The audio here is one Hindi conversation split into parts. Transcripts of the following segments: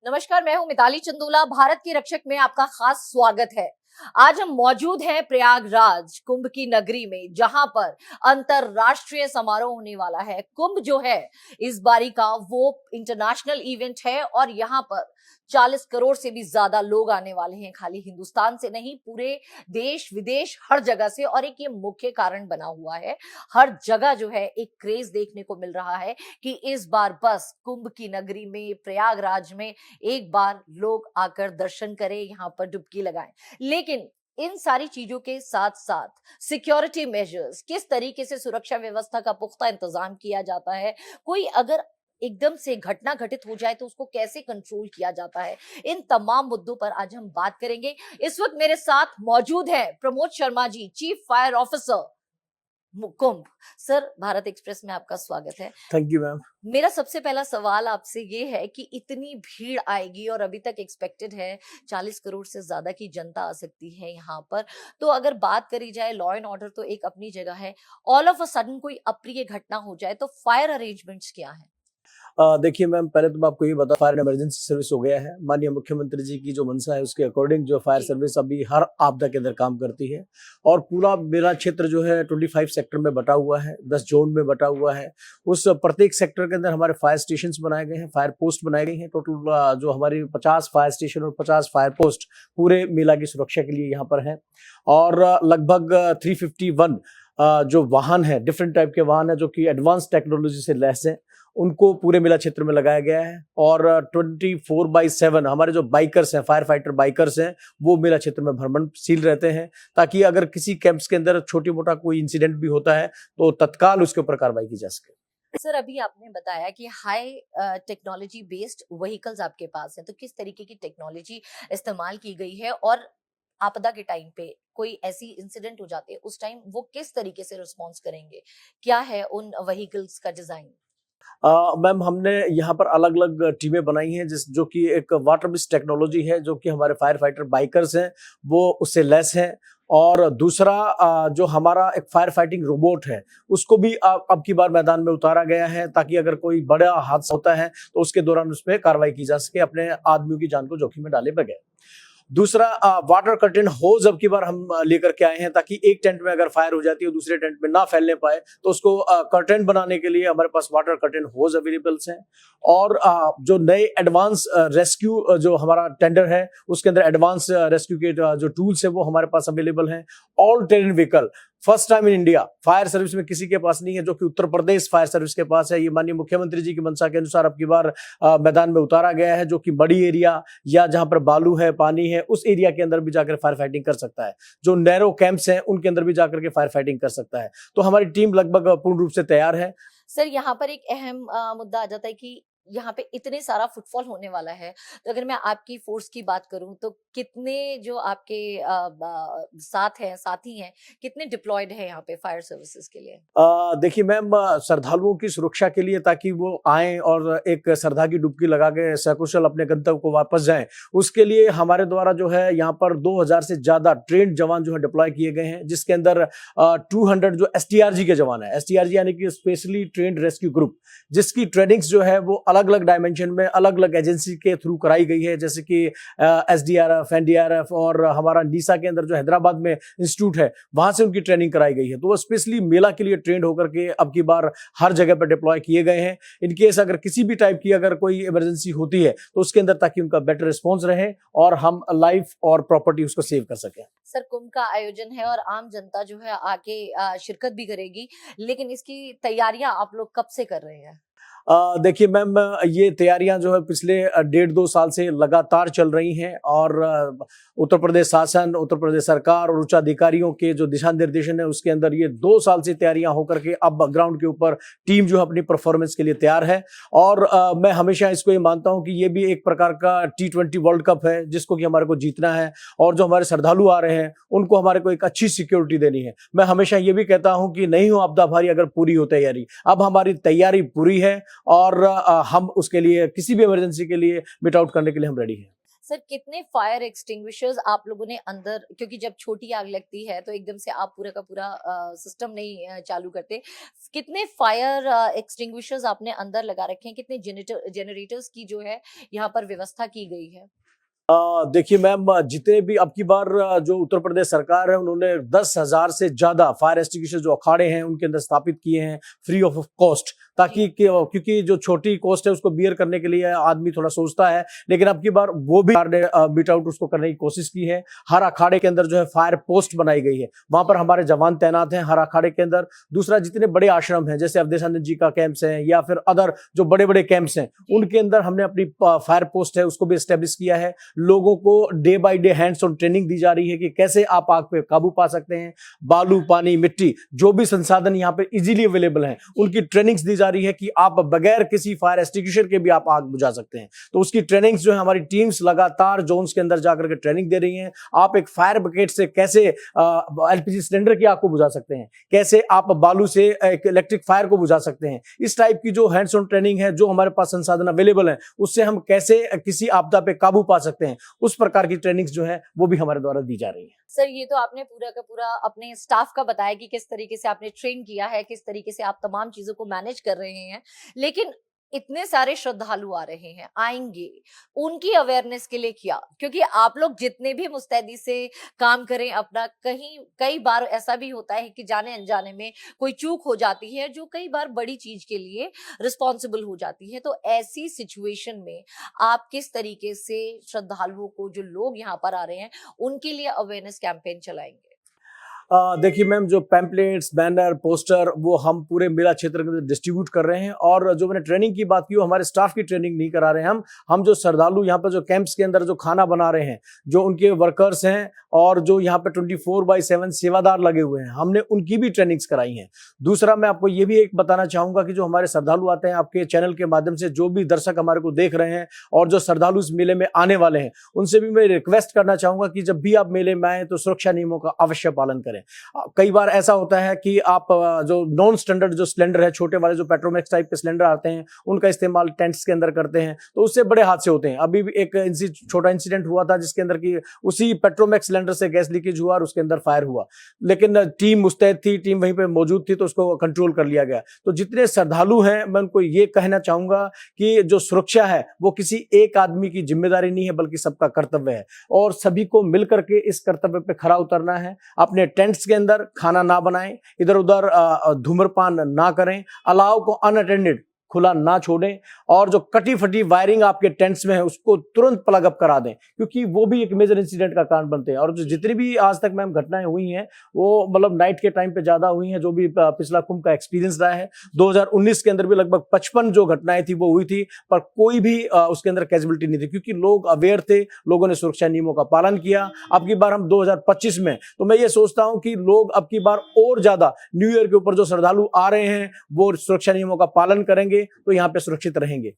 नमस्कार, मैं हूं मिताली चंदोला। भारत के रक्षक में आपका खास स्वागत है। आज हम मौजूद हैं प्रयागराज कुंभ की नगरी में, जहां पर अंतरराष्ट्रीय समारोह होने वाला है। कुंभ जो है इस बारी का वो इंटरनेशनल इवेंट है और यहां पर 40 करोड़ से भी ज्यादा लोग आने वाले हैं। खाली हिंदुस्तान से नहीं, पूरे देश विदेश हर जगह से। और एक ये मुख्य कारण बना हुआ है, हर जगह जो है एक क्रेज देखने को मिल रहा है कि इस बार बस कुंभ की नगरी में प्रयागराज में एक बार लोग आकर दर्शन करें, यहां पर डुबकी लगाएं। लेकिन इन सारी चीजों के साथ साथ सिक्योरिटी मेजर्स, किस तरीके से सुरक्षा व्यवस्था का पुख्ता इंतजाम किया जाता है, कोई अगर एकदम से घटना घटित हो जाए तो उसको कैसे कंट्रोल किया जाता है, इन तमाम मुद्दों पर आज हम बात करेंगे। इस वक्त मेरे साथ मौजूद हैं Pramod Sharma ji, chief fire officer कुंभ। सर, भारत एक्सप्रेस में आपका स्वागत है। Thank you ma'am. मेरा सबसे पहला सवाल आपसे ये है कि इतनी भीड़ आएगी और अभी तक एक्सपेक्टेड है 40 करोड़ से ज्यादा की जनता आ सकती है यहाँ पर। तो अगर बात करी जाए, लॉ एंड ऑर्डर तो एक अपनी जगह है, ऑल ऑफ अ सडन कोई अप्रिय घटना हो जाए तो फायर अरेंजमेंट्स क्या है? देखिए मैम, पहले तो मैं आपको ये बता, फायर इमरजेंसी सर्विस हो गया है। माननीय मुख्यमंत्री जी की जो मंशा है उसके अकॉर्डिंग जो फायर सर्विस अभी हर आपदा के अंदर काम करती है। और पूरा मेरा क्षेत्र जो है 25 सेक्टर में बटा हुआ है, 10 जोन में बटा हुआ है। उस प्रत्येक सेक्टर के अंदर हमारे फायर स्टेशन बनाए गए हैं, फायर पोस्ट बनाई गई हैं। टोटल जो हमारी 50 फायर स्टेशन और 50 फायर पोस्ट पूरे मेला की सुरक्षा के लिए यहाँ पर है। और लगभग 351 जो वाहन है, डिफरेंट टाइप के वाहन है जो कि एडवांस टेक्नोलॉजी से लैस है, उनको पूरे मेला क्षेत्र में लगाया गया है। और 24/7 हमारे जो बाइकर्स हैं, फायर फाइटर बाइकर्स हैं, वो मेला क्षेत्र में भ्रमणशील रहते हैं, ताकि अगर किसी कैंप्स के अंदर छोटी मोटा कोई इंसिडेंट भी होता है तो तत्काल उसके ऊपर कार्रवाई की जा सके। सर, अभी आपने बताया कि हाई टेक्नोलॉजी बेस्ड व्हीकल्स आपके पास है, तो किस तरीके की टेक्नोलॉजी इस्तेमाल की गई है? और आपदा के टाइम पे कोई ऐसी इंसिडेंट हो जाते हैं, उस टाइम वो किस तरीके से रिस्पॉन्स करेंगे? क्या है उन व्हीकल्स का डिजाइन? मैम, हमने यहाँ पर अलग अलग टीमें बनाई हैं, जो कि एक वाटर बेस्ड टेक्नोलॉजी है, जो कि हमारे फायर फाइटर बाइकर्स हैं वो उससे लैस हैं। और दूसरा जो हमारा एक फायर फाइटिंग रोबोट है, उसको भी अब की बार मैदान में उतारा गया है, ताकि अगर कोई बड़ा हादसा होता है तो उसके दौरान उस पर कार्रवाई की जा सके, अपने आदमियों की जान को जोखिम में डाले बगैर। दूसरा, वाटर कर्टेन होज अब की बार हम लेकर के आए हैं, ताकि एक टेंट में अगर फायर हो जाती है दूसरे टेंट में ना फैलने पाए, तो उसको कर्टेन बनाने के लिए हमारे पास वाटर कर्टेन होज अवेलेबल्स हैं। और जो नए एडवांस रेस्क्यू जो हमारा टेंडर है, उसके अंदर एडवांस रेस्क्यू के जो टूल्स है वो हमारे पास अवेलेबल हैं। All terrain vehicle first time in India fire service में किसी के पास नहीं है, जो कि उत्तर प्रदेश फायर सर्विस के पास है। ये माननीय मुख्यमंत्री जी की मंशा के अनुसार अब की बार मैदान में उतारा गया है, जो कि बड़ी एरिया या जहां पर बालू है, पानी है, उस एरिया के अंदर भी जाकर फायर फाइटिंग कर सकता है। जो नैरो कैंप्स हैं उनके अंदर भी जाकर के फायर फाइटिंग कर सकता है। तो हमारी टीम लगभग पूर्ण रूप से तैयार है। सर, यहाँ पर एक अहम मुद्दा आ जाता है कि यहाँ पे इतने सारा फुटफॉल होने वाला है, तो अगर मैं आपकी फोर्स की बात करूं तो कितने जो आपके साथ हैं, साथी हैं, कितने डिप्लॉयड हैं यहाँ पे फायर सर्विसेज के लिए? देखिए मैम, श्रद्धालुओं की सुरक्षा के लिए, ताकि वो आए और एक श्रद्धा की डुबकी लगा के सकुशल अपने गंतव्य को वापस जाएं, उसके लिए हमारे द्वारा जो है यहाँ पर 2000 से ज्यादा ट्रेंड जवान जो है डिप्लॉय किए गए हैं, जिसके अंदर 200 जो STRG के जवान है, STRG यानी कि स्पेशली ट्रेंड रेस्क्यू ग्रुप, जिसकी ट्रेनिंग्स जो है वो अलग अलग डायमेंशन में अलग अलग एजेंसी के थ्रू कराई गई है, जैसे कि SDRF, NDRF और हमारा नीसा के अंदर जो हैदराबाद में इंस्टीट्यूट है, वहां से उनकी ट्रेनिंग कराई गई है। तो वो स्पेशली मेला के लिए ट्रेंड होकर के अब की बार हर जगह पर डिप्लॉय किए गए हैं। इनकेस अगर किसी भी टाइप की अगर कोई इमरजेंसी होती है तो उसके अंदर, ताकि उनका बेटर रिस्पॉन्स रहे और हम लाइफ और प्रॉपर्टी उसको सेव कर सकें। सर, कुंभ का आयोजन है और आम जनता जो है आके शिरकत भी करेगी, लेकिन इसकी तैयारियां आप लोग कब से कर रहे हैं? देखिए मैम, ये तैयारियां जो है पिछले 1.5-2 साल से लगातार चल रही हैं। और उत्तर प्रदेश शासन, उत्तर प्रदेश सरकार और उच्च अधिकारियों के जो दिशा निर्देशन है, उसके अंदर ये 2 साल से तैयारियां होकर के अब ग्राउंड के ऊपर टीम जो है अपनी परफॉर्मेंस के लिए तैयार है। और मैं हमेशा इसको ये मानता हूं कि ये भी एक प्रकार का T20 वर्ल्ड कप है, जिसको कि हमारे को जीतना है। और जो हमारे श्रद्धालु आ रहे हैं उनको हमारे को एक अच्छी सिक्योरिटी देनी है। मैं हमेशा ये भी कहता हूं कि नहीं हो आपदा भारी अगर पूरी हो तैयारी। अब हमारी तैयारी पूरी है और हम उसके लिए किसी भी इमरजेंसी के लिए मिट आउट करने के लिए हम रेडी हैं। सर कितने फायर एक्सटिंग्विशर्स आप लोगों ने अंदर, क्योंकि जब छोटी आग लगती है तो एकदम से आप पूरा का पूरा सिस्टम नहीं चालू करते, कितने फायर एक्सटिंग्विशर्स आपने अंदर लगा रखे हैं, कितने जनरेटर्स की जो है यहाँ पर व्यवस्था की गई है? देखिए मैम, जितने भी अब की बार जो उत्तर प्रदेश सरकार है उन्होंने 10,000 से ज्यादा फायर एक्सटिंग्विशर जो अखाड़े हैं उनके अंदर स्थापित किए हैं फ्री ऑफ कॉस्ट, ताकि क्योंकि जो छोटी कॉस्ट है उसको बियर करने के लिए आदमी थोड़ा सोचता है, लेकिन अब की बार वो भी बीट आउट उसको करने की कोशिश की है। हर अखाड़े के अंदर जो है फायर पोस्ट बनाई गई है, वहां पर हमारे जवान तैनात हैं हर अखाड़े के अंदर। दूसरा, जितने बड़े आश्रम हैं जैसे अवधेशानंद जी का कैंप्स है या फिर अदर जो बड़े बड़े कैंप्स हैं उनके अंदर हमने अपनी फायर पोस्ट है उसको भी स्टेब्लिश किया है। लोगों को day by day hands on training दी जा रही है कि कैसे आप आग पे काबू पा सकते हैं। बालू, पानी, मिट्टी, जो भी संसाधन यहाँ पे इजीली अवेलेबल हैं उनकी ट्रेनिंग्स दी जा रही है कि आप बगैर किसी फायर एक्सटिंग्विशर के भी आप आग बुझा सकते हैं। तो उसकी ट्रेनिंग्स जो है हमारी टीम्स लगातार जोन्स के अंदर जाकर के ट्रेनिंग दे रही हैं। आप एक फायर ब्रिगेड से कैसे एलपीजी सिलेंडर की आग को बुझा सकते हैं, कैसे आप बालू से एक इलेक्ट्रिक फायर को बुझा सकते हैं, इस टाइप की जो हैंड्स ऑन ट्रेनिंग है, जो हमारे पास संसाधन अवेलेबल है उससे हम कैसे किसी आपदा पे काबू पा सकते हैं, उस प्रकार की ट्रेनिंग्स जो है वो भी हमारे द्वारा दी जा रही है। सर ये तो आपने पूरा का पूरा अपने स्टाफ का बताया कि किस तरीके से आपने ट्रेन किया है, किस तरीके से आप तमाम चीजों को मैनेज कर रहे हैं, लेकिन इतने सारे श्रद्धालु आ रहे हैं, आएंगे, उनकी अवेयरनेस के लिए क्या? क्योंकि आप लोग जितने भी मुस्तैदी से काम करें अपना, कहीं कई बार ऐसा भी होता है कि जाने अनजाने में कोई चूक हो जाती है जो कई बार बड़ी चीज के लिए रिस्पॉन्सिबल हो जाती है। तो ऐसी सिचुएशन में आप किस तरीके से श्रद्धालुओं को, जो लोग यहाँ पर आ रहे हैं, उनके लिए अवेयरनेस कैंपेन चलाएंगे? देखिए मैम, जो पैम्पलेट्स, बैनर, पोस्टर वो हम पूरे मेला क्षेत्र के अंदर डिस्ट्रीब्यूट कर रहे हैं। और जो मैंने ट्रेनिंग की बात की, वो हमारे स्टाफ की ट्रेनिंग नहीं करा रहे हैं हम जो श्रद्धालु यहाँ पर जो कैंप्स के अंदर जो खाना बना रहे हैं, जो उनके वर्कर्स हैं और जो यहाँ पे 24/7 सेवादार लगे हुए हैं, हमने उनकी भी ट्रेनिंग्स कराई हैं। दूसरा, मैं आपको ये भी एक बताना चाहूंगा कि जो हमारे श्रद्धालु आते हैं, आपके चैनल के माध्यम से जो भी दर्शक हमारे को देख रहे हैं और जो श्रद्धालु इस मेले में आने वाले हैं, उनसे भी मैं रिक्वेस्ट करना चाहूंगा कि जब भी आप मेले में आए तो सुरक्षा नियमों का अवश्य पालन करें। कई बार ऐसा होता है कि आप जो नॉन स्टैंडर्ड जो सिलेंडर है, छोटे वाले जो पेट्रोमैक्स टाइप के सिलेंडर आते हैं, उनका इस्तेमाल टेंट्स के अंदर करते हैं, तो उससे बड़े हादसे होते हैं। अभी भी एक छोटा इंसिडेंट हुआ था जिसके अंदर की उसी पेट्रोमैक्स सिलेंडर से गैस लीकेज हुआ और उसके अंदर फायर हुआ, लेकिन टीम मुस्तैद थी, टीम वहीं पे मौजूद थी, तो उसको कंट्रोल कर लिया गया। तो जितने श्रद्धालु हैं, मैं उनको ये कहना चाहूंगा कि जो सुरक्षा है वो किसी एक आदमी की जिम्मेदारी नहीं है, बल्कि सबका कर्तव्य है और सभी को मिलकर के इस कर्तव्य पे खरा उतरना है। अपने टेंट्स के अंदर खाना ना बनाएं, इधर उधर धूम्रपान ना करें, अलाव को अनअटेंडेड खुला ना छोड़ें और जो कटी फटी वायरिंग आपके टेंट्स में है उसको तुरंत प्लग अप करा दें, क्योंकि वो भी एक मेजर इंसिडेंट का कारण बनते हैं। और जो जितनी भी आज तक मैम घटनाएं हुई हैं वो मतलब नाइट के टाइम पे ज्यादा हुई हैं। जो भी पिछला कुंभ का एक्सपीरियंस रहा है, 2019 के अंदर भी लगभग 55 जो घटनाएं थी वो हुई थी, पर कोई भी उसके अंदर कैजुअलिटी नहीं थी, क्योंकि लोग अवेयर थे, लोगों ने सुरक्षा नियमों का पालन किया। अब की बार हम 2025 में, तो मैं ये सोचता हूं कि लोग अब की बार और ज्यादा न्यू ईयर के ऊपर जो श्रद्धालु आ रहे हैं वो सुरक्षा नियमों का पालन करेंगे तो यहाँ पे सुरक्षित रहेंगे।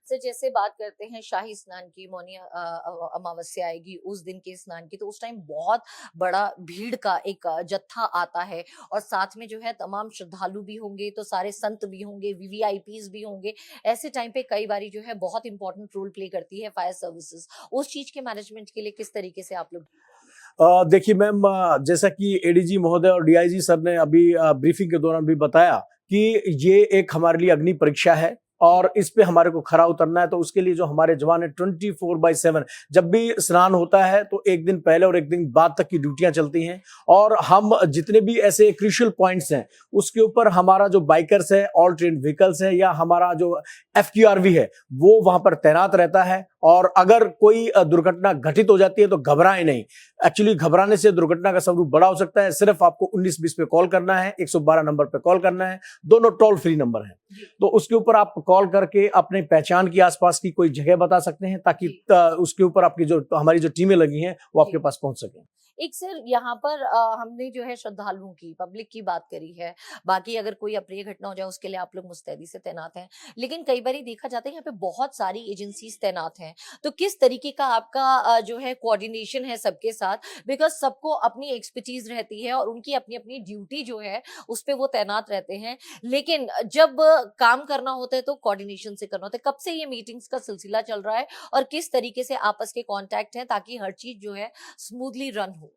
सर जैसे बात करते हैं शाही स्नान की, मौनी अमावस्या आएगी, उस दिन के स्नान की, तो उस टाइम बहुत बड़ा भीड़ का एक जत्था आता है और साथ में जो है तमाम श्रद्धालु भी होंगे, तो सारे संत भी होंगे, वीवीआईपीज भी होंगे। ऐसे टाइम पे कई बारी जो है बहुत इंपॉर्टेंट रोल प्ले करती है फायर सर्विसेज। उस चीज के मैनेजमेंट के लिए किस तरीके से आप लोग? देखिए मैम, जैसा कि एडीजी महोदय और डीआईजी सर ने अभी ब्रीफिंग के दौरान भी बताया कि ये एक हमारे लिए अग्नि परीक्षा है और इस पे हमारे को खरा उतरना है। तो उसके लिए जो हमारे जवान है 24/7 जब भी स्नान होता है तो एक दिन पहले और एक दिन बाद तक की ड्यूटियां चलती हैं और हम जितने भी ऐसे क्रूशियल पॉइंट्स हैं उसके ऊपर हमारा जो बाइकर्स है, ऑल ट्रेन व्हीकल्स है या हमारा जो FQRV है वो वहां पर तैनात रहता है। और अगर कोई दुर्घटना घटित हो जाती है तो घबराएं नहीं। एक्चुअली घबराने से दुर्घटना का स्वरूप बड़ा हो सकता है। सिर्फ आपको 1920 पे कॉल करना है, 112 नंबर पे कॉल करना है, दोनों टोल फ्री नंबर हैं। तो उसके ऊपर आप कॉल करके अपने पहचान की आसपास की कोई जगह बता सकते हैं ताकि उसके ऊपर आपकी जो हमारी जो टीमें लगी हैं वो आपके पास पहुंच सकें। एक सर यहाँ पर हमने जो है श्रद्धालुओं की, पब्लिक की बात करी है, बाकी अगर कोई अप्रिय घटना हो जाए उसके लिए आप लोग मुस्तैदी से तैनात हैं, लेकिन कई बार देखा जाता है यहाँ पे बहुत सारी एजेंसीज तैनात हैं, तो किस तरीके का आपका जो है कोऑर्डिनेशन है सबके साथ, बिकॉज सबको अपनी एक्सपर्टीज रहती है और उनकी अपनी अपनी ड्यूटी जो है उस पे वो तैनात रहते हैं, लेकिन जब काम करना होता है तो कोऑर्डिनेशन से करना होता है। कब से ये मीटिंग्स का सिलसिला चल रहा है और किस तरीके से आपस के कांटेक्ट हैं ताकि हर चीज जो है स्मूथली रन हो?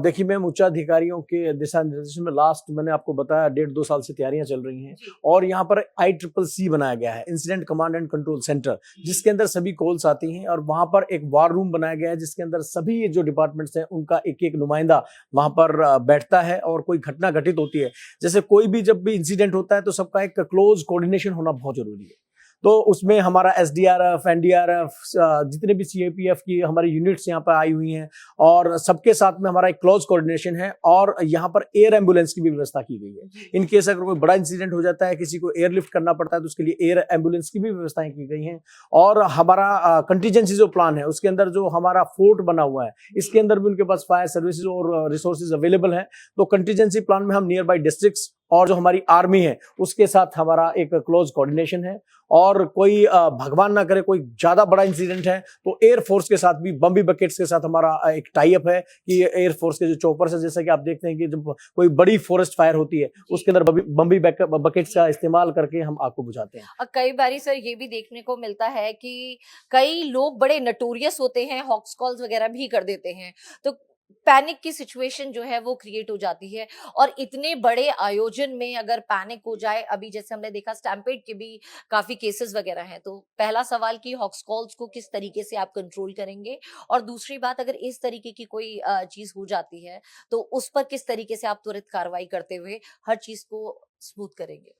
देखिए मैम, उच्चाधिकारियों के दिशा निर्देशन में लास्ट मैंने आपको बताया 1.5-2 साल से तैयारियां चल रही हैं और यहाँ पर ICCC बनाया गया है, incident command and control centre, जिसके अंदर सभी कॉल्स आती हैं और वहां पर एक वार रूम बनाया गया है जिसके अंदर सभी जो डिपार्टमेंट्स हैं उनका एक एक नुमाइंदा वहां पर बैठता है और कोई घटना घटित होती है, जैसे कोई भी जब भी इंसिडेंट होता है तो सबका एक क्लोज कोऑर्डिनेशन होना बहुत जरूरी है। तो उसमें हमारा SDRF, NDRF, जितने भी CAPF की हमारी यूनिट्स यहाँ पर आई हुई हैं और सबके साथ में हमारा एक क्लोज कोऑर्डिनेशन है और यहाँ पर एयर एम्बुलेंस की भी व्यवस्था की गई है। इन केस अगर कोई बड़ा इंसिडेंट हो जाता है, किसी को एयरलिफ्ट करना पड़ता है तो उसके लिए एयर एम्बुलेंस की भी व्यवस्थाएं की गई हैं। और हमारा कंटीजेंसी जो प्लान है उसके अंदर जो हमारा फोर्ट बना हुआ है इसके अंदर भी उनके पास फायर सर्विसेज और रिसोर्सेज अवेलेबल हैं। तो कंटीजेंसी प्लान में हम नियर बाई डिस्ट्रिक्ट्स और जो हमारी आर्मी है उसके साथ हमारा एक क्लोज कोऑर्डिनेशन है और कोई भगवान ना करे कोई ज्यादा बड़ा इंसिडेंट है तो एयरफोर्स के साथ भी बम्बी बकेट्स के साथ हमारा एक टाई अप है कि एयरफोर्स के जो चॉपर्स है, जैसा कि आप देखते हैं कि जब कोई बड़ी फॉरेस्ट फायर होती है उसके अंदर बम्बी बकेट्स का इस्तेमाल करके हम आग को बुझाते हैं। कई बारी सर ये भी देखने को मिलता है कि कई लोग बड़े नटोरियस होते हैं, हॉक्स कॉल्स वगैरह भी कर देते हैं, तो पैनिक की सिचुएशन जो है वो क्रिएट हो जाती है और इतने बड़े आयोजन में अगर पैनिक हो जाए, अभी जैसे हमने देखा स्टैम्पेड के भी काफी केसेस वगैरह हैं, तो पहला सवाल कि हॉक्स कॉल्स को किस तरीके से आप कंट्रोल करेंगे और दूसरी बात अगर इस तरीके की कोई चीज हो जाती है तो उस पर किस तरीके से आप त्वरित कार्रवाई करते हुए हर चीज को स्मूथ करेंगे?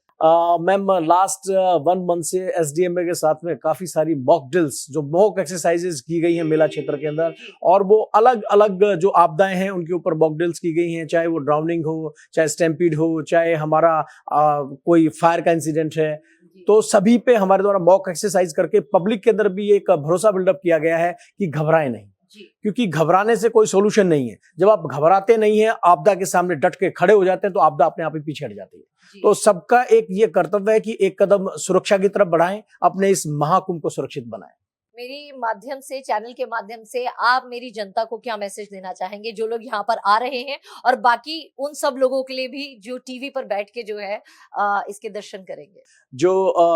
मैम लास्ट 1 मंथ से SDMA के साथ में काफी सारी मॉक ड्रिल्स, जो मॉक एक्सरसाइजेज की गई हैं मेला क्षेत्र के अंदर और वो अलग अलग जो आपदाएं हैं उनके ऊपर मॉक ड्रिल्स की गई हैं, चाहे वो ड्राउनिंग हो, चाहे स्टैम्पीड हो, चाहे हमारा कोई फायर का इंसिडेंट है, तो सभी पे हमारे द्वारा मॉक एक्सरसाइज करके पब्लिक के अंदर भी एक भरोसा बिल्डअप किया गया है कि घबराएं नहीं, क्योंकि घबराने से कोई सोल्यूशन नहीं है। जब आप घबराते नहीं है, आपदा के सामने डट के खड़े हो जाते हैं तो आपदा अपने आप ही पीछे हट जाती है। तो सबका एक ये कर्तव्य है कि एक कदम सुरक्षा की तरफ बढ़ाएं, अपने इस महाकुंभ को सुरक्षित बनाएं। मेरी माध्यम से, चैनल के माध्यम से आप मेरी जनता को क्या मैसेज देना चाहेंगे, जो लोग यहाँ पर आ रहे हैं और बाकी उन सब लोगों के लिए भी जो टीवी पर बैठ के जो है इसके दर्शन करेंगे? जो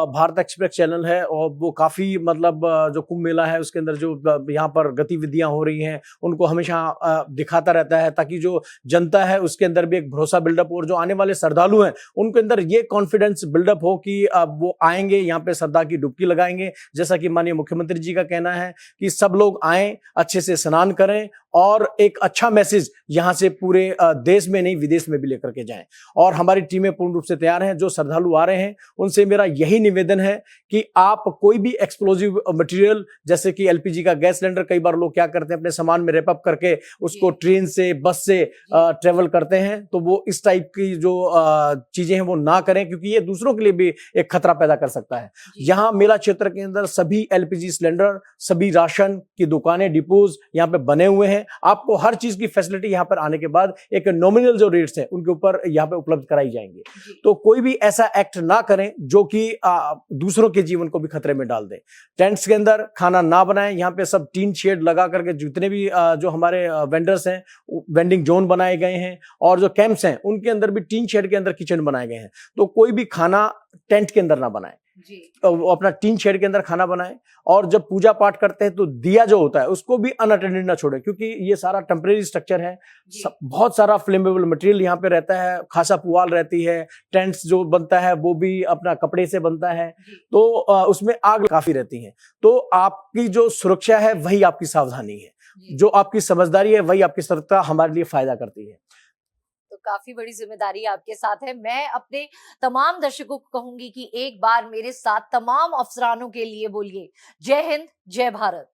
भारत एक्सप्रेस चैनल है और वो काफी मतलब जो कुंभ मेला है उसके अंदर जो यहाँ पर गतिविधियां हो रही हैं उनको हमेशा दिखाता रहता है, ताकि जो जनता है उसके अंदर भी एक भरोसा बिल्डअप और जो आने वाले श्रद्धालु हैं उनके अंदर ये कॉन्फिडेंस बिल्डअप हो कि वो आएंगे यहाँ पे श्रद्धा की डुबकी लगाएंगे। जैसा कि माननीय मुख्यमंत्री जी का कहना है कि सब लोग आएं, अच्छे से स्नान करें और एक अच्छा मैसेज यहाँ से पूरे देश में नहीं विदेश में भी लेकर के जाएं। और हमारी टीमें पूर्ण रूप से तैयार हैं। जो श्रद्धालु आ रहे हैं उनसे मेरा यही निवेदन है कि आप कोई भी एक्सप्लोजिव मटेरियल जैसे कि LPG का गैस सिलेंडर, कई बार लोग क्या करते हैं अपने सामान में रैप अप करके उसको ट्रेन से, बस से ट्रेवल करते हैं, तो वो इस टाइप की जो चीजें हैं वो ना करें, क्योंकि ये दूसरों के लिए भी एक खतरा पैदा कर सकता है। यहाँ मेला क्षेत्र के अंदर सभी LPG सिलेंडर, सभी राशन की दुकानें, डिपोज यहाँ पे बने हुए हैं। आपको हर चीज की फैसिलिटी यहाँ पर आने के बाद एक नॉमिनल जो रेट्स हैं उनके ऊपर यहाँ पे उपलब्ध कराई जाएंगे। तो कोई भी ऐसा एक्ट ना करें जो कि दूसरों के जीवन को भी खतरे में डाल दे। टेंट्स के अंदर खाना ना बनाएं। यहाँ पे सब टीन शेड लगा करके जितने भी जो हमारे वेंडर्स हैं, वेंडिंग जोन बनाए गए हैं और जो कैंप्स हैं उनके अंदर भी टीन शेड के अंदर किचन बनाए गए हैं। तो कोई भी खाना टेंट के अंदर ना बनाए, वो अपना टीन शेड के अंदर खाना बनाए। और जब पूजा पाठ करते हैं तो दिया जो होता है उसको भी अनअटेंडेड ना छोड़े, क्योंकि ये सारा टेम्परेरी स्ट्रक्चर है। बहुत सारा फ्लेमेबल मटेरियल यहाँ पे रहता है, खासा पुआल रहती है, टेंट्स जो बनता है वो भी अपना कपड़े से बनता है, तो उसमें आग काफी रहती है। तो आपकी जो सुरक्षा है वही आपकी सावधानी है, जो आपकी समझदारी है वही आपकी सतर्कता हमारे लिए फायदा करती है। काफी बड़ी जिम्मेदारी आपके साथ है। मैं अपने तमाम दर्शकों को कहूंगी कि एक बार मेरे साथ तमाम अफसरानों के लिए बोलिए जय हिंद, जय भारत।